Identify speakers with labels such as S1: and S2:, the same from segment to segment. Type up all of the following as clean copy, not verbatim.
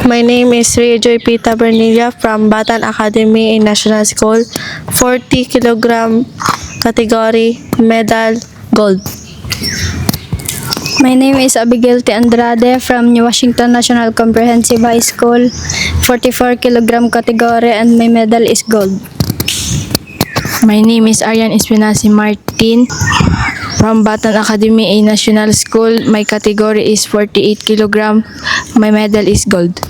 S1: My name is Ria Joy P. Tabernilla from Batan Academy in National School. 40 kilogram category, medal, gold.
S2: My name is Abigail T. Andrade from New Washington National Comprehensive High School, 44 kilogram category, and my medal is gold.
S3: My name is Arian Espinazi Martin from Batan Academy A National School. My category is 48 kilogram. My medal is gold.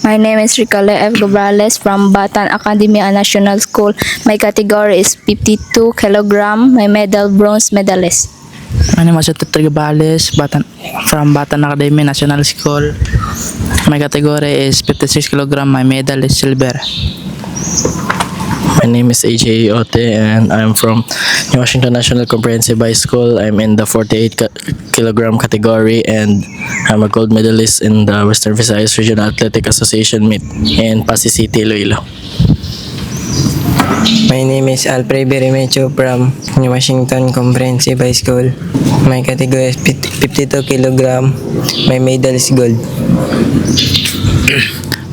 S4: My name is Ricole F. Gobrales from Batan Academy A National School. My category is 52 kilogram. My medal bronze medalist.
S5: My name is Otto Gabales from Batan Academy National School. My category is 56 kilogram. My medal is silver.
S6: My name is AJ Ote and I'm from New Washington National Comprehensive High School. I'm in the 48 kilogram category and I'm a gold medalist in the Western Visayas Regional Athletic Association meet in Pasig City, Iloilo.
S7: My name is Alfred Berimecho from New Washington Comprehensive High School. My category is 52 kilogram. My medal is gold.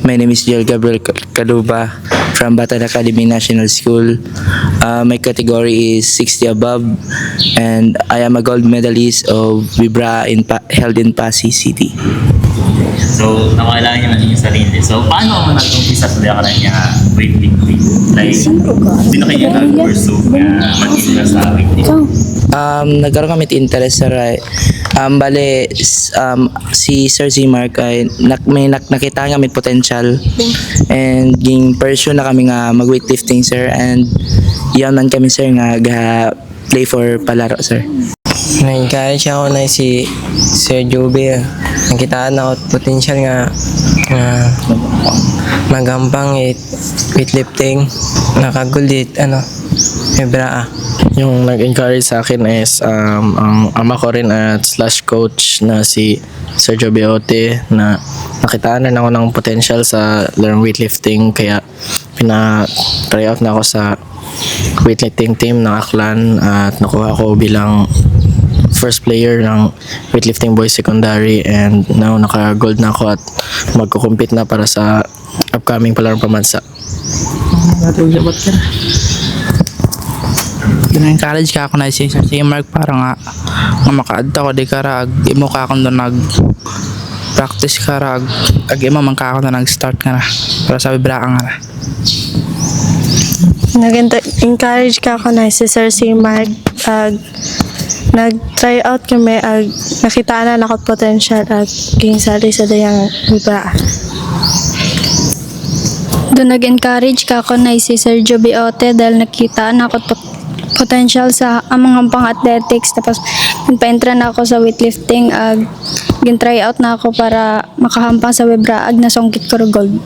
S8: My name is Joel Gabriel Caluba from Batan Academy National School. My category is 60 above and I am a gold medalist of Vibra held in Pasig City.
S9: So, nakakailangan niya maging sarili. So, paano mo nag-umpisa sa lakaran niya weightlifting? Like, sino kayo nag-pursue na mag-isa sa weightlifting?
S8: Nagkaroon kami interest sa bale si Sir Z Mark ay nakita kami potential and ging pursue na kami nga mag weightlifting sir and yan man kami sir nga play for palaro sir.
S7: Na-encourage ako na si Sir Joby. Nakitaan ako potential nga magampang weightlifting. Nakagulit Hebra.
S6: Yung nag-encourage sa akin is ang ama ko rin at slash coach na si Sir Joby Ote na nakitaan rin ako ng potential sa larong weightlifting kaya pina-try out na ako sa weightlifting team ng Aklan at nakuha ko bilang first player ng weightlifting boys secondary and now naka-gold na ako at magko-compete na para sa upcoming palarong pamansa.
S5: Gina-encourage ka ako na si Mark para nga makaadta ko di karag imo ka akong doon nag-practice karag ag imo man ka ako na nag-start ka na para sa Vibraan nga na.
S1: Nag-encourage ka ako na si Sir C. Mark. Nag-try out kami nakita na nakot potential at kinsali sa dayang iba.
S2: Doon nag-encourage ka ako na si Sir Joby Ote dahil nakita na ako potential sa amang pang athletics tapos pa-entra na ako sa weightlifting gin-try out na ako para makahampang sa Webraag na songkit ko gold.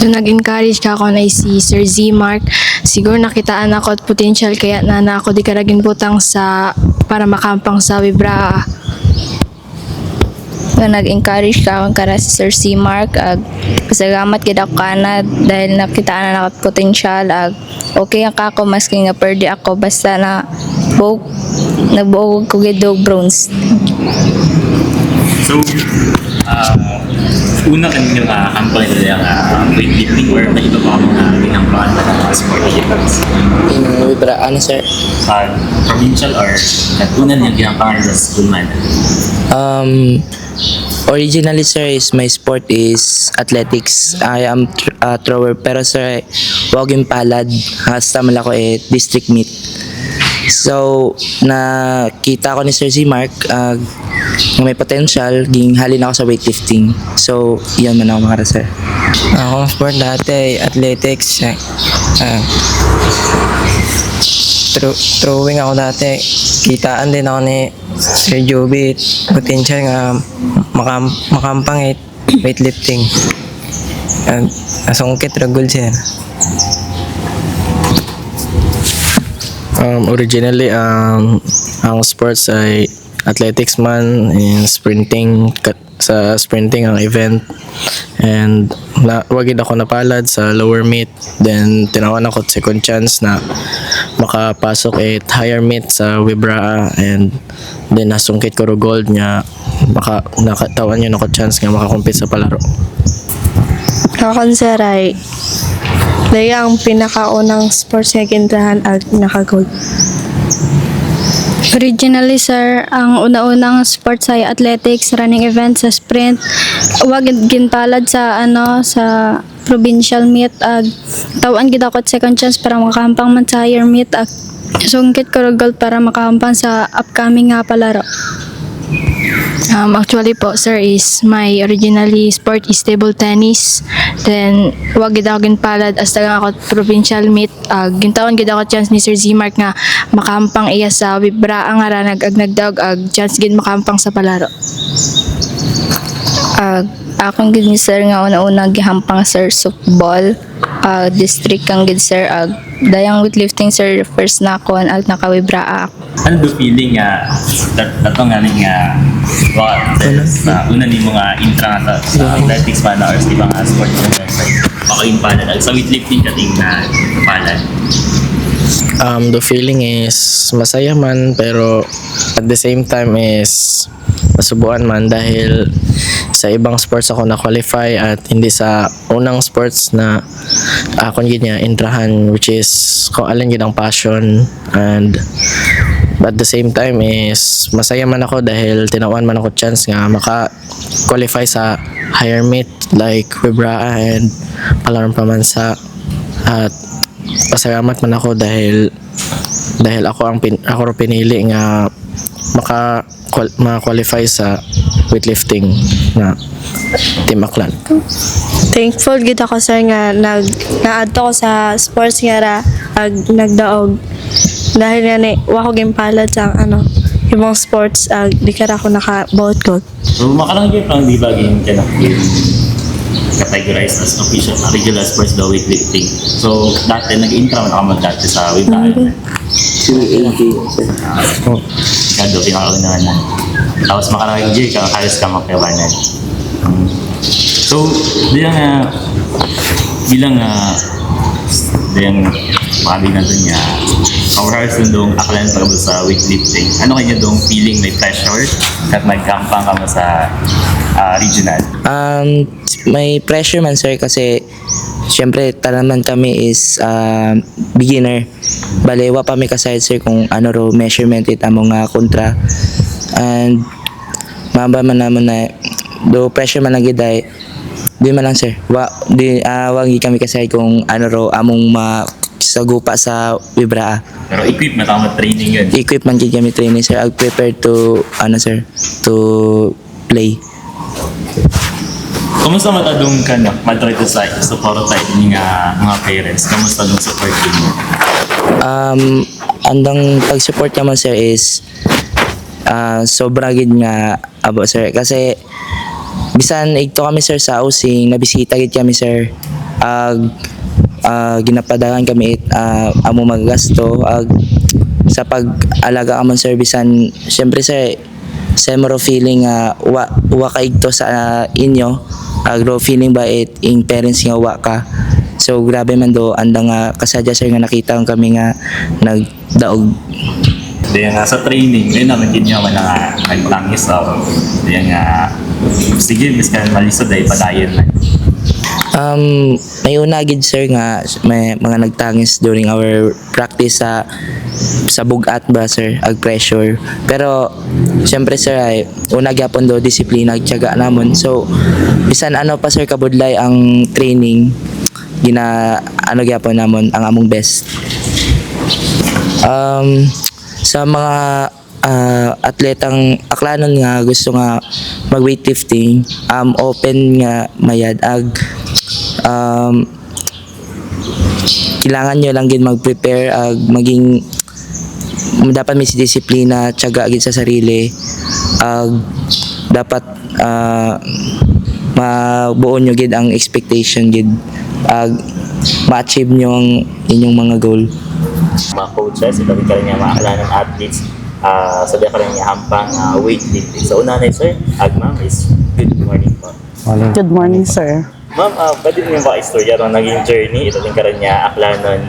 S3: Doon nag-encourage ka ako na si Sir Z Mark. Siguro nakitaan ako at potential kaya na ako di karagin butang sa para makampang sa Vibra.
S4: Nag-encourage ka akong kara si Sir C. Mark. Pasagamat kita ako kana dahil nakitaan na potential. Okay ang kako maski nga pwede ako basta na nagbuog ko gidog bronze.
S9: So, una kanino kampang nila yung weightlifting or may iba pa mga ginambahan na mga sport events?
S8: In Vibraan sir.
S9: Provincial or natunan yung ginambahan nila sa school man?
S8: Originally sir is my sport is athletics. I am a thrower pero sir wag yung palad hasta mala ko district meet. So nakita ko ni Sir Z Mark may potential ging halin ako sa weightlifting. So yan man ako makara sir.
S7: Akong sport dati ay athletics. Throwing ako dati. Kitaan din ako ni Sir Joby. Potential nga makampang weightlifting. Nasungkit ragul siya.
S6: Originally ang sports ay athletics man in sprinting sa sprinting ang event and wagid ako napalad sa lower meet then tinawan ako second chance na makapasok higher meet sa Wibraa and then nasungkit ko ro gold nya nakatawan yun ako chance nga makakompete sa palaro.
S1: Kakon sir ay daya ang pinakaunang sports nga gintahan ag naka-gold.
S2: Originally, sir, ang una-unang sports ay athletics, running events, sa sprint. Wag ginpalad sa sa provincial meet ag tawan gid ako second chance para makahampang man sa higher meet ag sungkit ko gold para makahampang sa upcoming nga palaro.
S3: Actually po, sir, is my originally sport is table tennis. Then, wag gid ako ginpalad as tagang ako provincial meet. Gintaon gid ako chance ni Sir Z Mark nga makahampang iya sa Wibra ang ara nagdaog ag chance gid makahampang sa palaro.
S4: Akong gid ni sir nga una-una gihampang sir softball. District kang gid sir dayang weightlifting sir first na kon at nakawibraa ako.
S9: Ano do feeling nga datong nga sa una ni mga intra nga sa athletics man or di ba nga sports na okay palad sa weightlifting kating na palad.
S6: The feeling is masaya man, pero at the same time is masubuan man dahil sa ibang sports ako na-qualify at hindi sa unang sports na akong niya intrahan, which is kung alin yun ang passion. And at the same time is masaya man ako dahil tinawan man ako chance nga maka-qualify sa higher meet like Wibraa and Alarm Pamansa. At pasalamat man ako dahil ako pinili nga maka-qualify sa weightlifting na Team Aklan.
S1: Thankful gid ako sir nga naadto ko sa sports nga ra ag nagdaog. Dahil nga ni wa ko ginpalad sa ibang sports ag di ka ra ako naka-bout gold.
S9: So makarang pang di ba game ka na categorized as official regular sports daw weightlifting. So dati nag-intra man ako dati sa Wibraa. Kado pinakauna na. Tapos makarang J ka halos ka magkabanan. So bilang mabi na doon niya congrats doon Aklan pagkabot sa weightlifting. Ano kanya doon feeling may pressure at nagkampang ka mo sa regional?
S8: May pressure man sir kasi syempre talaman kami is beginner. Bale wa pa mi kasayad sir kung ano ro measurement it among kontra. And mamba man namon na do pressure man lagi dai di man lang sir. Wag kami kasayad kung ano ro among sagupa sa Wibraa.
S9: Pero equipment ako training yun.
S8: Equipment gid kami training sir. Ag prepare to to play.
S9: Kumusta matadong ka na? Matry to sa support tayo nga mga parents. Kumusta dong support din mo?
S8: Andang pag-support naman sir is sobra gid nga abo sir kasi bisan igto kami sir sa housing nabisita gid kami sir ginapadagan kami amo maggasto sa pag-alaga ka man sir bisan syempre sir semro feeling wa kaigto sa inyo agro feeling ba in parents nga wa ka so grabe man do andang kasadya sir nga nakita kami nga nagdaog.
S9: Diyan nga sa training yun naman kinyo man nga nagtangis diyan nga sige miskan malisod ay padayon na.
S8: May unagid sir nga may mga nagtangis during our practice sa bugat ba sir ag pressure pero syempre sir ay una gyapon do disiplina ag tiyaga namon so bisan ano pa sir kabudlay ang training gyapon namon ang among best. Sa mga atletang aklanon nga gusto nga mag weightlifting open nga mayad ag kailangan nyo lang gid mag-prepare ag maging dapat may disiplina tiyaga gid sa sarili ag dapat mabuo nyo gid ang expectation gid ag ma-achieve nyo ang inyong mga goal.
S9: Mga coaches, ito rin ka rin mga Aklanong athletes sabi ka rin niya hampang weightlifting. So una na sir, ma'am is good morning po.
S10: Good morning sir.
S9: Ma'am, pwede mo yung baka istorya ng naging journey, ito din ka rin niya Aklanon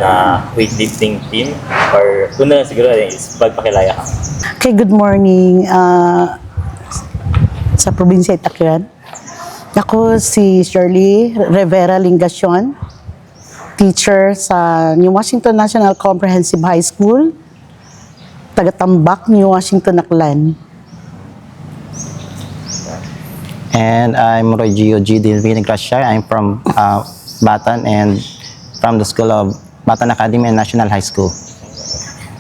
S9: weightlifting team or una siguro rin is pagpakilaya ka.
S10: Okay, good morning. sa probinsya Itaquian. Ako si Shirley Rivera Lingacion, teacher sa New Washington National Comprehensive High School, taga-Tambak, New Washington, Aklan.
S11: And I'm Roy Gio G. Dilvin Gracia. I'm from Batan and from the School of Batan Academy and National High School.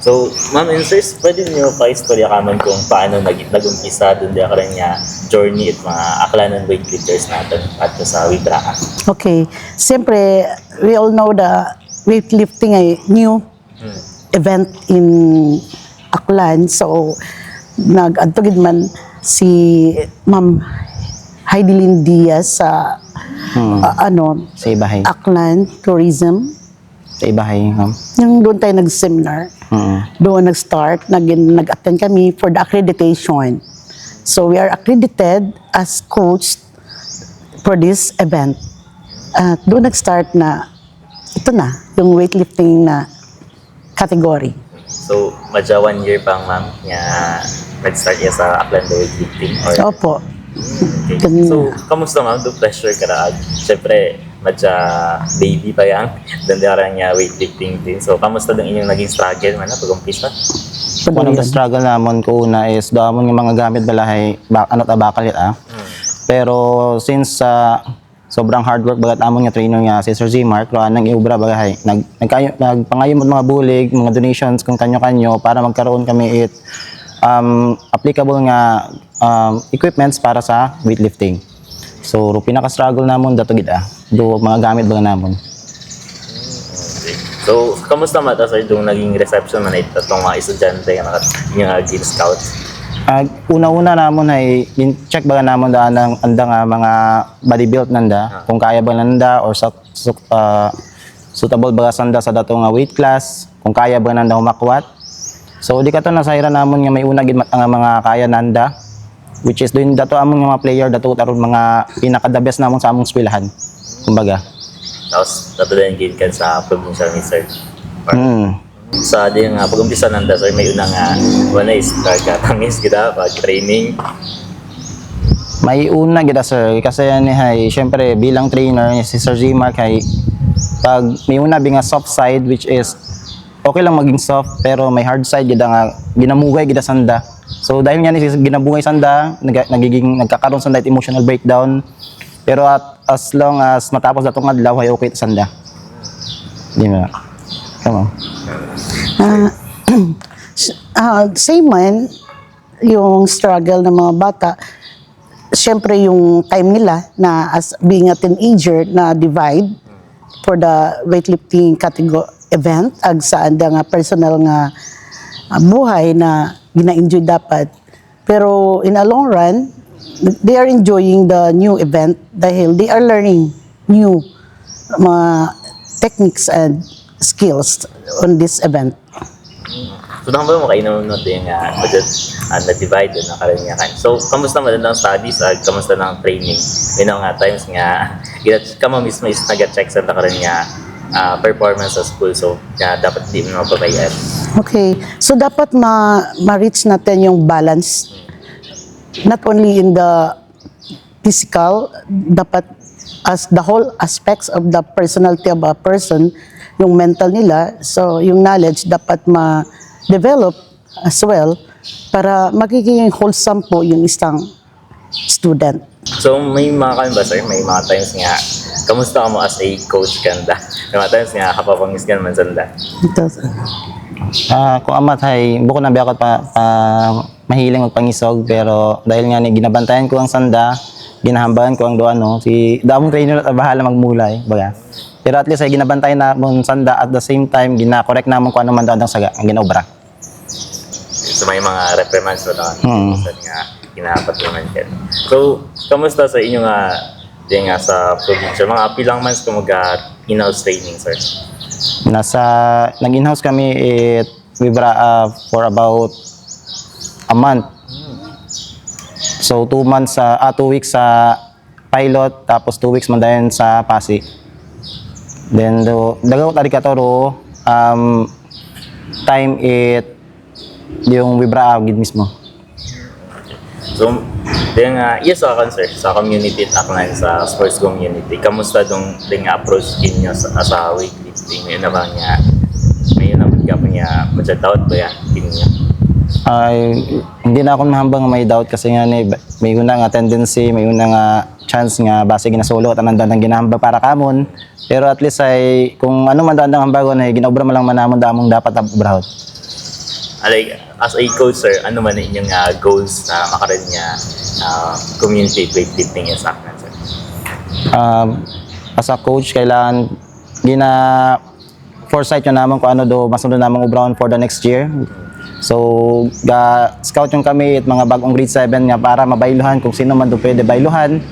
S9: So, ma'am and sirs, pwede niyo pa-istorya kaman kung paano nag-umpisa doon din karon nga journey at mga aklanan weightlifters natin at sa Wibraan.
S10: Okay, siyempre, we all know the weightlifting ay new event in Aklan. So, nag-adtugid man si Ma'am Heidelin Diaz sa
S11: Sa Ibahay.
S10: Aklan Tourism.
S11: Sa Ibahay, ma'am.
S10: Yung doon tayo nag-seminar. Doon nag-start, nag-attend kami for the accreditation. So we are accredited as coach for this event. At doon nag-start na, ito na, yung weightlifting na category.
S9: So, madya 1 year pang ma'am nga nag-start niya sa Aklan weightlifting? Or...
S10: Opo.
S9: Okay.
S10: Ganun
S9: So,
S10: na.
S9: kamusta ma'am? Do pressure ka na? Siyempre, madya baby pa yan. Doon din niya weightlifting din. So, kamusta din inyong naging struggle man na pag-umpisa?
S11: One of the struggle namon ko una is damon yung mga gamit balahay bakalit Pero since sobrang hard work bagat amon nga trainer nga si Sir Z Mark nang iubra bagahay nagpangayo mo mga bulig, mga donations kung kanyo-kanyo para magkaroon kami applicable nga equipments para sa weightlifting. So pinaka-struggle namon dato gid do mga gamit baga namon.
S9: So, kamusta mata sa itong naging reception man ito itong mga estudyante nga nga Girl Scout?
S11: Una-una namon ay check baga namon daan ang anda nga mga body build nanda kung kaya ba nanda or suitable baga sanda sa dato nga weight class kung kaya ba nanda humakwat. So di ka to nasayra namon nga may una gid nga mga kaya nanda which is doon dato among nga mga player dato aron mga pinaka the best namon sa among eskwelahan. Kumbaga.
S9: Tapos, natulayan gid ka sa provincial ni sir. Sa di nga pag-umpisa nanda sir, may una nga wala is targatamis kita pag-training.
S11: May una gid sir kasi yan ay syempre bilang trainer si Sir Z Mark ay pag may una bi nga soft side which is okay lang maging soft pero may hard side gid nga ginamugay gid sanda. So dahil nga ni ginabungay sanda nagkakaroon sanda emotional breakdown. Pero as long as matapos datong adlaw ay okay ta sanda. Di ba? Come on.
S10: Same man, yung struggle ng mga bata, syempre yung time nila na as being a teenager na divide for the weightlifting category event ag saan nga personal nga buhay na gina-enjoy dapat. Pero in a long run, they are enjoying the new event dahil they are learning new mga techniques and skills on this event.
S9: So, nang ba mo kayo naman din nga na-divide na karoon nga. So, kamusta mo din ang studies at kamusta ng training? May nga times nga, kamo mismo is nag-check sa karoon nga performance sa school. So, dapat di mo mapabayaan.
S10: Okay, so dapat ma-reach natin yung balance. Not only in the physical, dapat as the whole aspects of the personality of a person, yung mental nila, so yung knowledge dapat ma-develop as well para magiging wholesome po yung isang student.
S9: So, may mga kan ba sir? May mga times nga, kamusta ka mo as a coach kanda? May mga times nga, kapapangis ka naman sanda.
S11: Kung amat ay buko na biyakot pa mahiling magpangisog pero dahil nga ni ginabantayan ko ang sanda, ginahambagan ko ang doano si damong trainer at bahala magmulay baga. Pero at least ay ginabantayan na mong sanda at the same time gina-correct namon ko ano man daw ang saga ang ginaobra.
S9: So may mga reprimands na nga ginapat naman yan. So, kamusta sa inyo nga di nga sa probinsya? Mga pilang months ka in-house training, sir?
S11: Nag-in-house kami for about a month. So 2 months 2 weeks sa pilot tapos 2 weeks man dayon sa Pasig. Then dagaw tadi katoro time yung Wibra gid mismo.
S9: So, din nga, yes, sa akin, sir, sa community at aklan, sa sports community, kamusta dong din nga approach kinyo sa weightlifting? May na ba niya, may na ba niya, masyadawat ba yan, kinyo?
S11: Ay, hindi na ako mahambang may doubt kasi nga ni may una nga tendency, may una nga chance nga base ginasolo at anang dandang ginahambag para kamon. Pero at least ay kung ano man dandang hambagon ay ginobra man lang manamon damong dapat abrahot.
S9: Like, as a coach, sir, ano man inyong goals na makaroon niya community weightlifting sa aklan, sir?
S11: As a coach, kailangan foresight yun naman kung ano do masunod namang ubrahon for the next year. So, scout yung kami at mga bagong grade 7 nga para mabayluhan kung sino man do pwede bayluhan.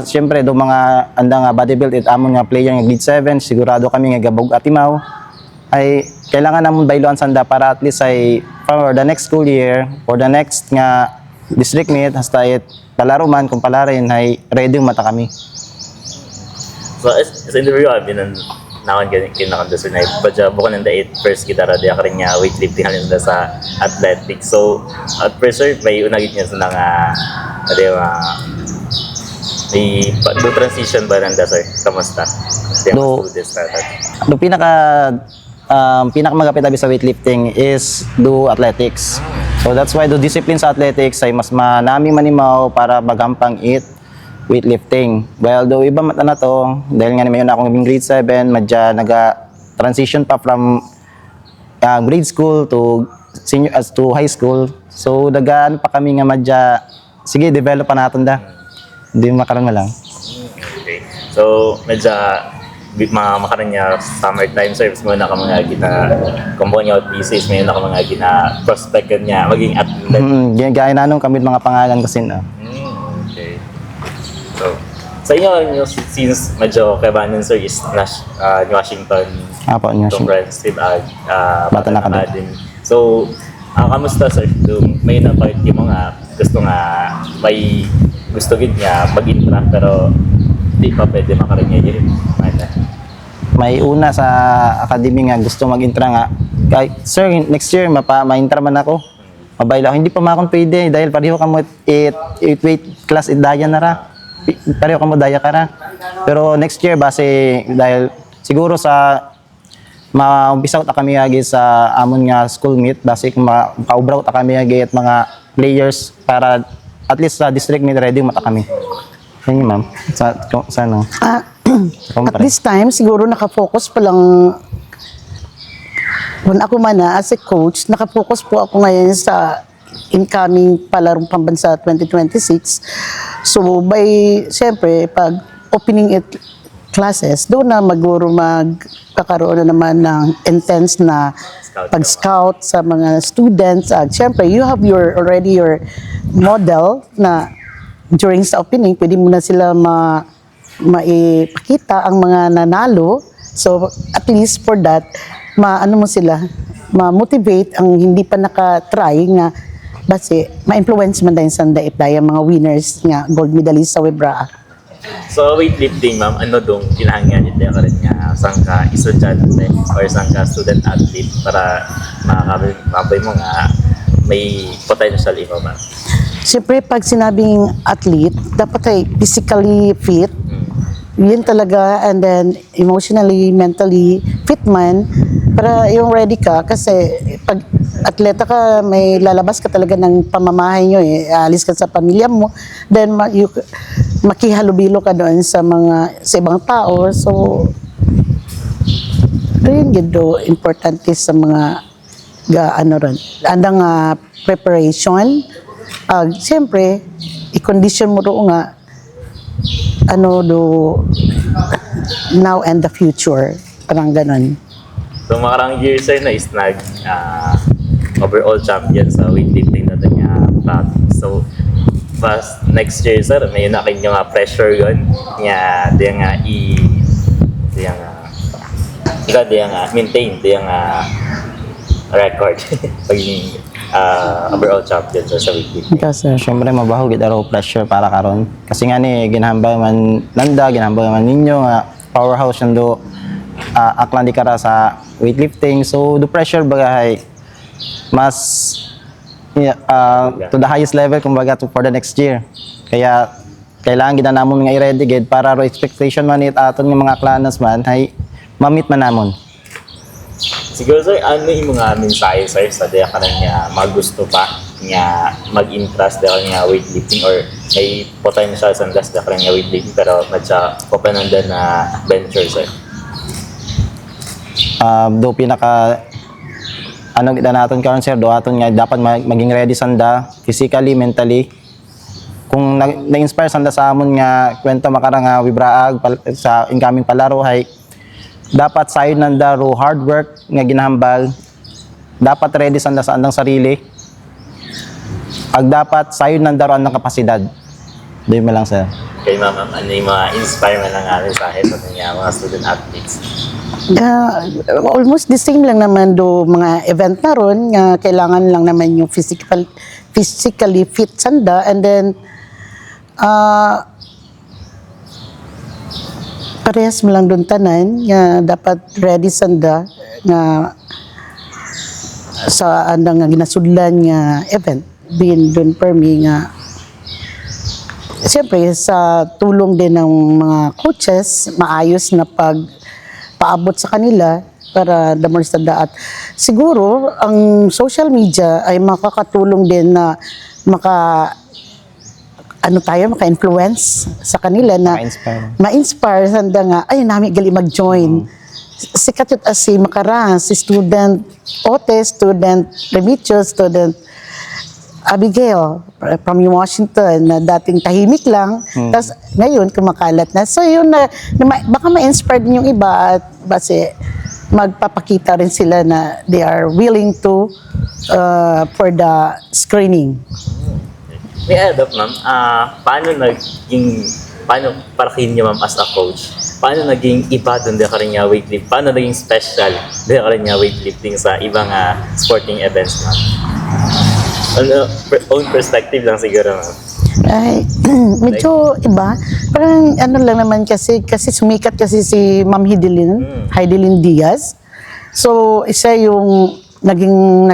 S11: Siyempre, do mga andang bodybuild it amon nga player nga grade 7, sigurado kami nga gabog atimaw. Ay, kailangan namon bayluhan sanda para at least ay for the next school year, for the next nga district meet, hasta it palaro man kung palarin, ay ready mata kami.
S9: So, as interview, I've been nakan kinakanda sa night. Padya bukan ng dait first gitara di akarin niya weightlifting halin sila sa athletics. So, at first, sir, may unagit niya sa nga may do transition ba nanda, sir? Kamusta?
S11: Do pinakamagapit abi sa weightlifting is do athletics. So that's why do discipline sa athletics ay mas manami manimaw para magampang weightlifting. Well, do iba mata na to dahil nga may akong grade 7 madya naga-transition pa from grade school to senior as to high school. So dagaan pa kami nga madya sige develop pa naton da. Hindi makaroon na lang.
S9: Okay. So, medyo makaroon niya summertime service mo na ka mga kumpanya at thesis, may na ka mga prospect niya maging athlete.
S11: Gaya na nung kami mga pangalan kasi na.
S9: Okay. So, sa inyo, since medyo kabanan, sir, is New Washington
S11: Apo, New Washington.
S9: Comprehensive
S11: Bata na Academy.
S9: So, kamusta, sir? May napakit mo nga gusto nga may gusto gid niya mag-intra pero di pa pwede makaroon niya yun.
S11: May una sa academy nga gusto mag-intra nga. Sir, next year ma-intra man ako. Mabayla, hindi pa makon pwede dahil pareho ka mo 8 weight class idaya na ra. Pareho ka mo daya ka ra. Pero next year base dahil siguro sa ma-umpisa ta kami agi sa amon nga school meet base kung makaubraw ta kami agi at mga players para at least sa district meet ready mata kami. Yan ma'am. Sa ano?
S10: At this time, siguro nakafocus pa lang kung ako man as a coach, nakafocus po ako ngayon sa incoming palarong pambansa 2026. So, siyempre, pag opening classes, doon na magkakaroon na naman ng intense na pag-scout sa mga students. Siyempre, you have already your model na during sa opening, pwede mo na sila maipakita ang mga nanalo. So, at least for that, ma-motivate ang hindi pa naka-try nga base, ma-influence man dahil sa daip-daya mga winners nga gold medalist sa Webra.
S9: So, weightlifting, ma'am, ano dong kinahangan niyo ka rin nga sang ka estudyante or sang ka student athlete para makakabay mo nga may potential imo, ma'am?
S10: Siyempre, pag sinabing athlete, dapat ay physically fit. Yun talaga, and then emotionally, mentally fit man para yung ready ka. Kasi pag atleta ka, may lalabas ka talaga ng pamamahay nyo alis ka sa pamilya mo, then makihalubilo ka doon sa ibang tao. So, yun gito, importante sa mga preparation. Siyempre, i-condition mo doon nga now and the future. Parang ganun.
S9: So, makarang years sir na is overall champion sa weightlifting na niya practice. So, next year sir, may na kinyo nga pressure yun. Diyan nga maintain, diyan nga record. Pagiging overall champion sa weightlifting.
S11: Siyempre mabaho gid araw pressure para karon. Kasi nga ni ginahambay man ninyo nga powerhouse nando aklan di kara sa weightlifting. So the pressure bagahay mas to the highest level kumbaga for the next year. Kaya kailangan gid na namon nga i-ready gid para ro expectation man it aton nga mga klanas man ay ma-meet man namon.
S9: Siguro sir, ano yung mga mensahe sir sa daya ka nga magusto pa nga mag-interest dahil nga weightlifting or may potential sa das dahil nga weightlifting pero madya papananda na venture sir?
S11: Do pinaka ano gid naton karon sir, do aton nga dapat maging ready sanda physically, mentally. Kung na-inspire sanda sa amon nga kwento makarang nga wibraag sa incoming palaro hay dapat sayon nanda ro hard work nga ginahambal, dapat ready sanda sa andang sarili, ag dapat sayon nanda ro andang kapasidad. Di mo lang sir.
S9: Kay ma'am, ano yung mga inspire man ang mensahe sa mga student athletes?
S10: Almost the same lang naman do mga event na ron nga kailangan lang naman yung physically fit sanda, and then parehas mo lang doon tanan nga dapat ready sanda nga sa andang nga ginasudlan nga event bin doon per me nga siyempre sa tulong din ng mga coaches maayos na paabot sa kanila para damor sa daat. Siguro ang social media ay makakatulong din na maka-influence sa kanila na ma-inspire sanda nga ay nami gali mag-join. Sikat yun si Makara, si student Ote, student Remigio, student Abigail from Washington na dating tahimik lang, tapos ngayon kumakalat na. So yun baka ma-inspire din yung iba at base magpapakita rin sila na they are willing to for the screening.
S9: May add up ma'am, paano parakin niyo ma'am as a coach? Paano naging iba doon ka rin nga weightlifting? Paano naging special doon ka rin nga weightlifting sa ibang sporting events ma'am? Ano, own perspective lang siguro ma'am.
S10: Ay, medyo iba. Parang ano lang naman kasi sumikat kasi si Ma'am Heidelin Diaz. So, isa yung naging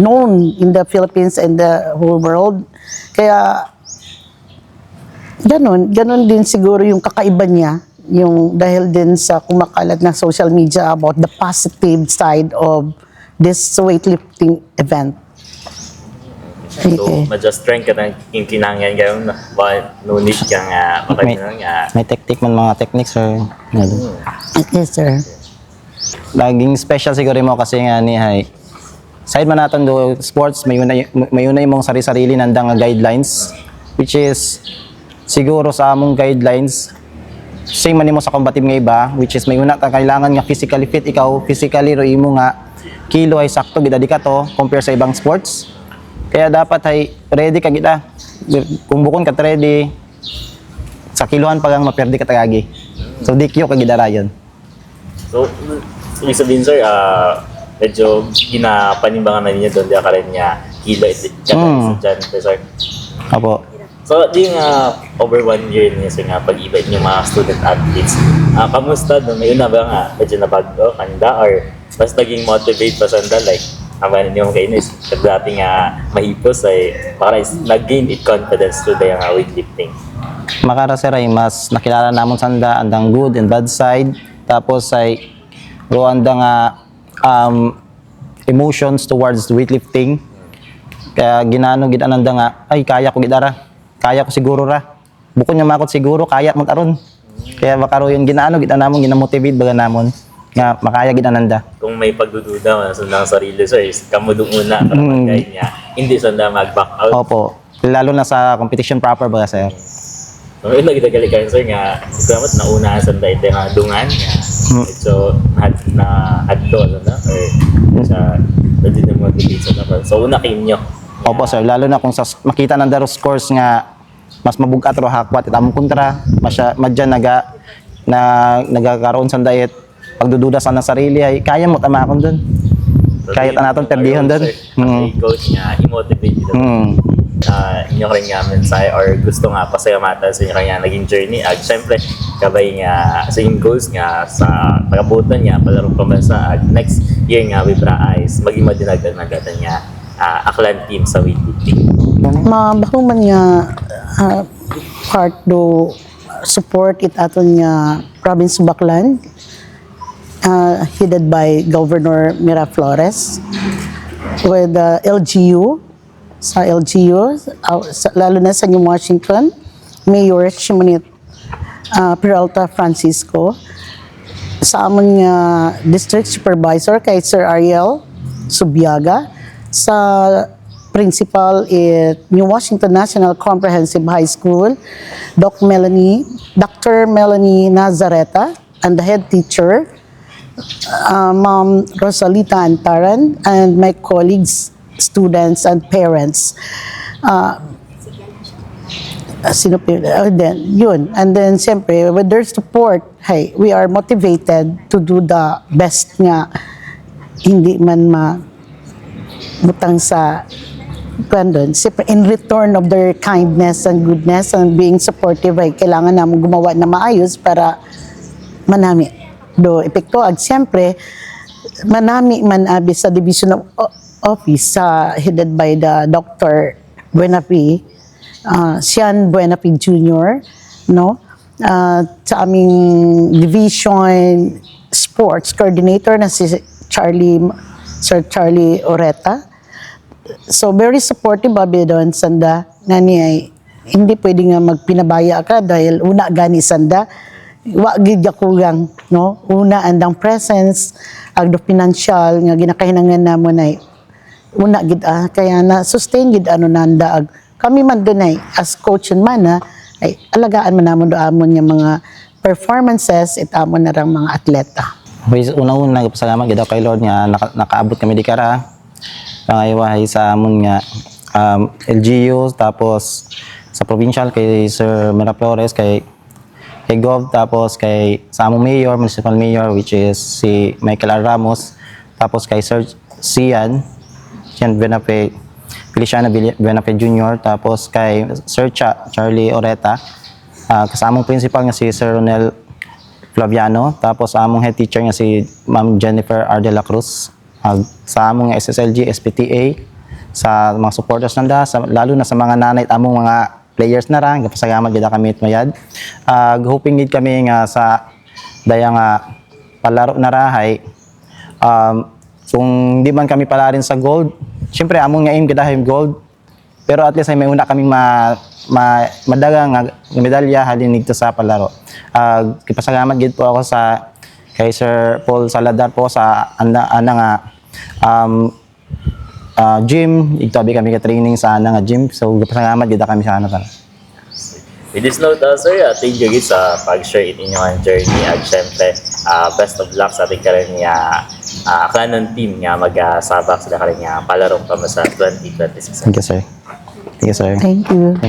S10: known in the Philippines and the whole world. Kaya, ganun din siguro yung kakaiba niya, yung dahil din sa kumakalat na social media about the positive side of this weightlifting event.
S9: So, ma-just-strength ka ng intinangan gano'n na no need ka nga
S11: may technique man mga techniques sir.
S10: Yes, sir.
S11: Laging special siguro mo kasi nga ni hay side man natin do sports may una imong sarili-sarili nandang nga guidelines which is siguro sa among guidelines same man nimo sa combative nga iba which is may una ta kailangan nga physically fit ikaw, physically ro imo nga kilo ay sakto gid ka to compare sa ibang sports. Kaya dapat ay ready ka kita. Kung bukon ka ready, sa kiluhan pa lang maperdi ka tagagi. So DQ ka gidara yun.
S9: So, ibig sabihin sir, medyo ginapanimbangan na ninyo doon, di ka rin niya kilo sa dyan, sir.
S11: Apo.
S9: So, di nga over 1 year niya sir nga pag-iba yung mga student athletes. Kamusta doon? May una ba nga, medyo nabago, kanda, or mas naging motivate pa sanda, like, ang ninyo kainis, dating mahipos ay para nag-gain it confidence to the weightlifting.
S11: Makara sir ay mas nakilala namon sanda andang good and bad side. Tapos ay ro andang emotions towards weightlifting. Kaya ginano gid ananda nga ay kaya ko gidara. Kaya ko siguro ra. Bukod nya makot siguro kaya mo aron. Kaya makaro yun ginano gid namon ginamotivate baga namon nga makaya gid ananda.
S9: Kung may pagdududa sa nang sarili sir, kamo dong una para mag-guide niya. Hindi sanda mag-back out.
S11: Opo. Lalo na sa competition proper ba sir.
S9: So, yun nagdagali kayo sir nga siguramat nauna sanda ito nga dungan nga. So, na hadlo na or sa hindi na motivate sa number. So, una kinyo.
S11: Opo sir, lalo na kung sa makita ng daro scores nga mas mabugat ro hakwat itamong kontra, madya nagakaroon sa diet pagdududa sa nang sarili ay kaya mo tamakon doon. Kaya naton perdihon doon.
S9: Coach nga i-motivate dito. Inyo rin nga mensahe or gusto nga pasalamatan sa inyo nga naging journey. Siyempre, kabay nga sa inyong goals nga sa pagkabutan niya, palarong pambansa. Next year nga, Vibra Eyes, maging madinagdag na gatan niya Aklan team sa weightlifting?
S10: Mabako man nga part do support it aton nga province Baclan, headed by Governor Miraflores, with LGU, sa LGU, lalo na sa New Washington, Mayor Shimonit Peralta Francisco, sa among District Supervisor kay Sir Ariel Subiaga, sa Principal at New Washington National Comprehensive High School, Dr. Melanie Nazareta, and the head teacher, Ma'am Rosalita Antaran, and my colleagues, students, and parents. Then, yun. And then, siyempre, with their support, hey, we are motivated to do the best nga, hindi man butang sa Brandon, in return of their kindness and goodness and being supportive, ay kailangan namin gumawa na maayos para manami do epekto. At siyempre, manami man abi sa Division of Office headed by the Dr. Buenapi, Sian Buenapi Jr., no? Sa aming Division Sports Coordinator na si Sir Charlie Oreta. So very supportive abi doon sanda ngani ay hindi pwede nga magpinabaya ka dahil una gani sanda wa gid kugang, no, una andang presence agdo financial nga ginakahinangan namon ay una gid kaya na sustain gid nanda ag kami man dunay as coach man ay alagaan man namon do amon nga mga performances it amon na rang mga atleta.
S11: Una-una pasalamat gid ako kay Lord nga nakaabot kami di kara. Pangayawahay sa amon nga LGU, tapos sa provincial kay Sir Miraflores, kay Gov, tapos kay sa among mayor, municipal mayor, which is si Michael R. Ramos, tapos kay Sir Sian Benape, Feliciana Benape Jr., tapos kay Sir Charlie Oreta, kasamang principal nga si Sir Ronel Flaviano, tapos sa among head teacher nga si Ma'am Jennifer R. De La Cruz, sa among SSLG, SPTA, sa mga supporters nanda, lalo na sa mga nanay at among mga players na ra, pasalamat gid kami mayad. Hoping gid kami nga sa daya nga palaro na rahay, kung di man kami pala rin sa gold, syempre among nga aim gid gold, pero at least ay may una kaming madagang medalya halin dito sa palaro. Pasalamat gid po ako sa kay Sir Paul Saladar po sa gym, itabi kami ka-training sa nga gym. So, pasalamat gid kami sa tan.
S9: With this note, sir, thank you gid sa pag-share it inyong journey. At syempre, best of luck sa ating karon nga Aklanon team nga mag-sabak sila karon nga palarong pa sa 2026.
S11: Thank you, sir. Thank you, sir.
S10: Thank you.